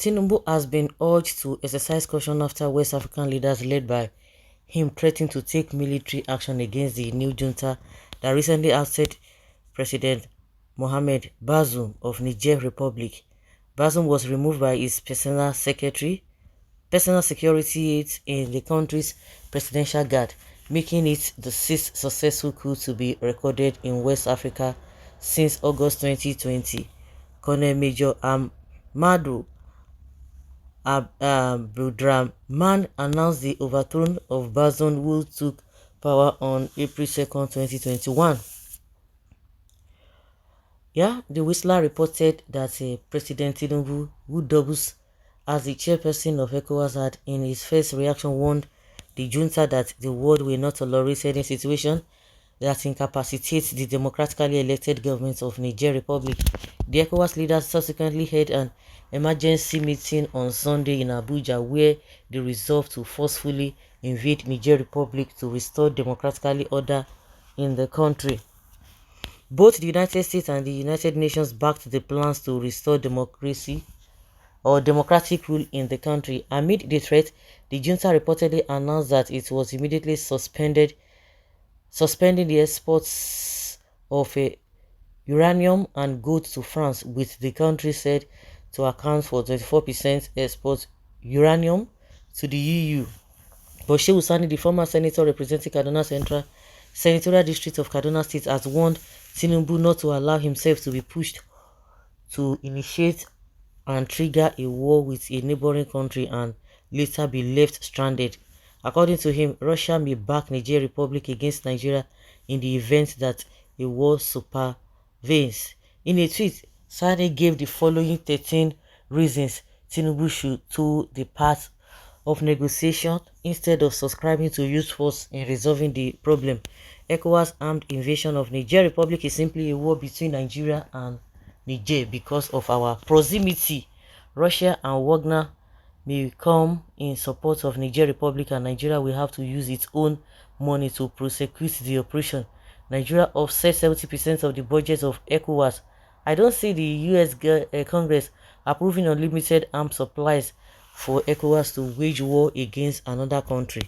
Tinubu has been urged to exercise caution after West African leaders led by him threatened to take military action against the new junta that recently ousted President Mohamed Bazoum of Niger Republic. Bazoum was removed by his personal security aides in the country's presidential guard, making it the sixth successful coup to be recorded in West Africa since August 2020. Colonel Major Ahmadu Abdrahman announced the overthrow of Bazoum, who took power on April 2nd, 2021. The Whistler reported that President Tinubu, who doubles as the chairperson of ECOWAS, had in his first reaction warned the junta that the world will not tolerate any situation that incapacitates the democratically elected government of Niger Republic. The ECOWAS leaders subsequently held an emergency meeting on Sunday in Abuja where they resolved to forcefully invade Niger Republic to restore democratically order in the country. Both the United States and the United Nations backed the plans to restore democracy or democratic rule in the country. Amid the threat, the junta reportedly announced that it was immediately suspending the exports of uranium and gold to France, with the country said to account for 24% export uranium to the EU. But Shehu Sani, the former senator representing Kaduna Central Senatorial District of Kaduna State, has warned Tinubu not to allow himself to be pushed to initiate and trigger a war with a neighboring country and later be left stranded. According to him, Russia may back Niger Republic against Nigeria in the event that a war supervenes. In a tweet, Sani gave the following 13 reasons Tinubu should toe the path of negotiation instead of subscribing to use force in resolving the problem. ECOWAS armed invasion of Niger Republic is simply a war between Nigeria and Niger because of our proximity. Russia and Wagner may come in support of Niger Republic, and Nigeria will have to use its own money to prosecute the operation. Nigeria offsets 70% of the budget of ECOWAS. I don't see the US Congress approving unlimited armed supplies for ECOWAS to wage war against another country.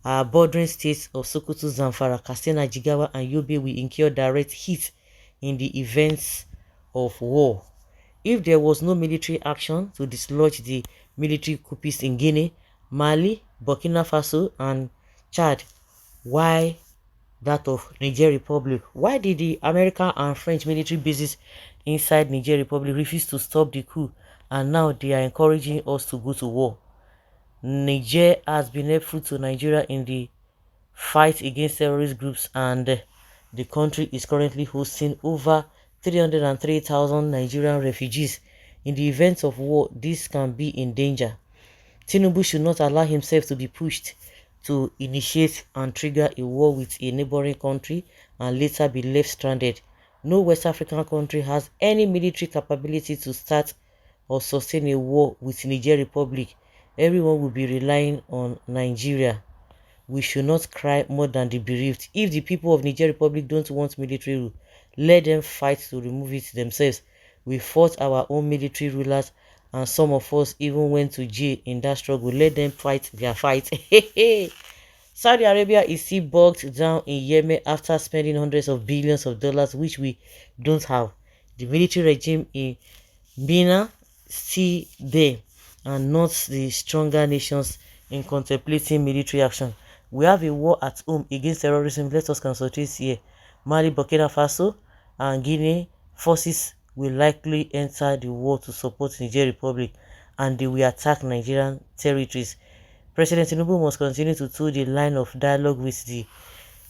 Our bordering states of Sokoto, Zamfara, Katsina, Jigawa and Yobe will incur direct hit in the events of war. If there was no military action to dislodge the military coupists in Guinea, Mali, Burkina Faso and Chad, why that of Niger Republic? Why did the American and French military bases inside Niger Republic refuse to stop the coup, and now they are encouraging us to go to war? Niger has been helpful to Nigeria in the fight against terrorist groups, and the country is currently hosting over 303,000 Nigerian refugees. In the event of war, this can be in danger. Tinubu should not allow himself to be pushed to initiate and trigger a war with a neighboring country and later be left stranded. No West African country has any military capability to start or sustain a war with Niger Republic. Everyone will be relying on Nigeria. We should not cry more than the bereaved. If the people of Niger Republic don't want military rule, let them fight to remove it themselves. We fought our own military rulers, and some of us even went to jail in that struggle. Let them fight their fight. Saudi Arabia is still bogged down in Yemen after spending hundreds of billions of dollars, which we don't have. The military regime in Mina still there, and not the stronger nations in contemplating military action. We have a war at home against terrorism. Let us concentrate here. Mali, Burkina Faso and Guinea forces will likely enter the war to support Niger Republic, and they will attack Nigerian territories. President Tinubu must continue to toe the line of dialogue with the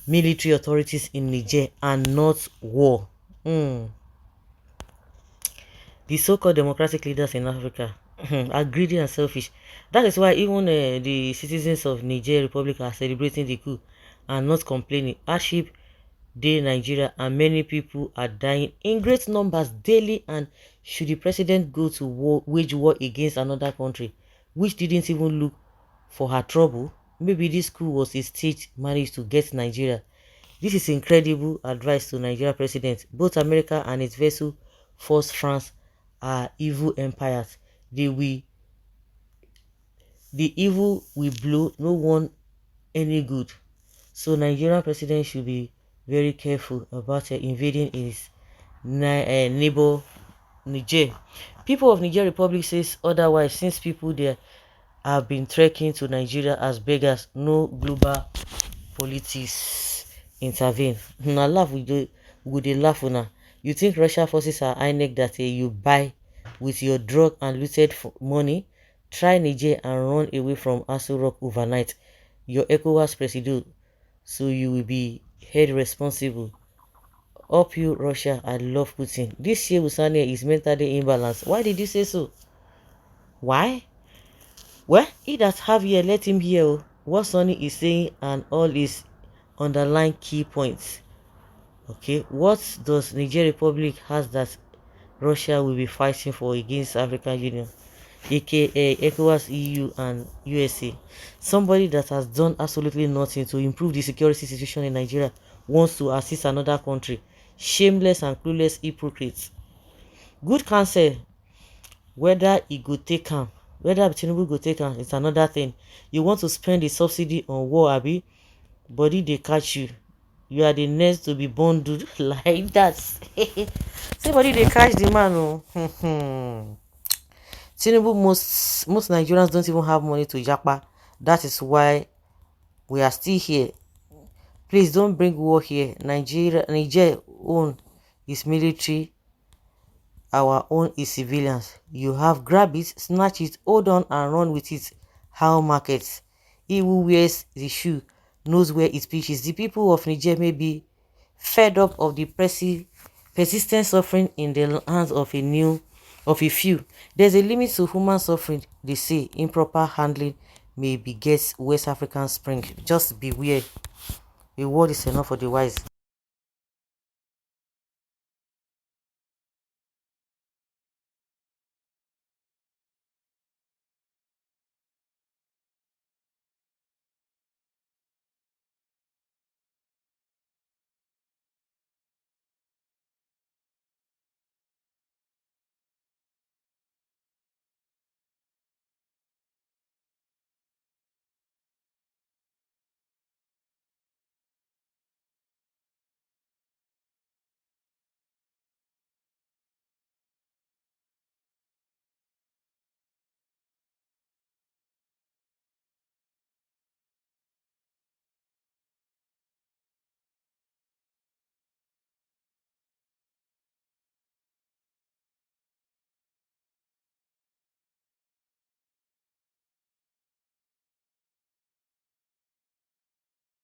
military authorities in Niger and not war. The so-called democratic leaders in Africa are greedy and selfish. That is why even the citizens of Niger Republic are celebrating the coup and not complaining. Hardship dey Nigeria, and many people are dying in great numbers daily. And should the president go to wage war against another country which didn't even look for her trouble? Maybe this coup was a stage managed to get Nigeria. This is incredible advice to Nigeria president. Both America and its vessel force France are evil empires. They will the evil we blow no one any good. So Nigerian president should be very careful about invading his neighbor Niger. People of Niger Republic says otherwise, since people there have been trekking to Nigeria as beggars. No global politics intervene. Now laugh with the laugh una. You think Russia forces are INEC that you buy with your drug and looted money? Try Niger and run away from Aso Rock overnight. Your ECOWAS president, so you will be held responsible. Up you Russia, I love Putin. This year Usane is mentally imbalanced. Why did you say so? Why? Well, he that have here, let him hear what Sonny is saying and all his underlying key points. Okay, what does Niger Republic has that Russia will be fighting for against African Union, aka ECOWAS, EU and USA? Somebody that has done absolutely nothing to improve the security situation in Nigeria wants to assist another country. Shameless and clueless hypocrites. Good counsel, whether he go take am, whether Tinubu go take am, it's another thing. You want to spend the subsidy on war, abi? Body they catch you. You are the next to be bundled like that. Somebody they catch the man. Oh. Tinubu, most Nigerians don't even have money to japa. That is why we are still here. Please don't bring war here. Niger own is military. Our own is civilians. You have grab it, snatch it, hold on and run with it. How markets? He who wears the shoe knows where it pitches. The people of Niger may be fed up of the persistent suffering in the hands of a few. There's a limit to human suffering. They say improper handling may beget West African spring. Just beware. A word is enough for the wise.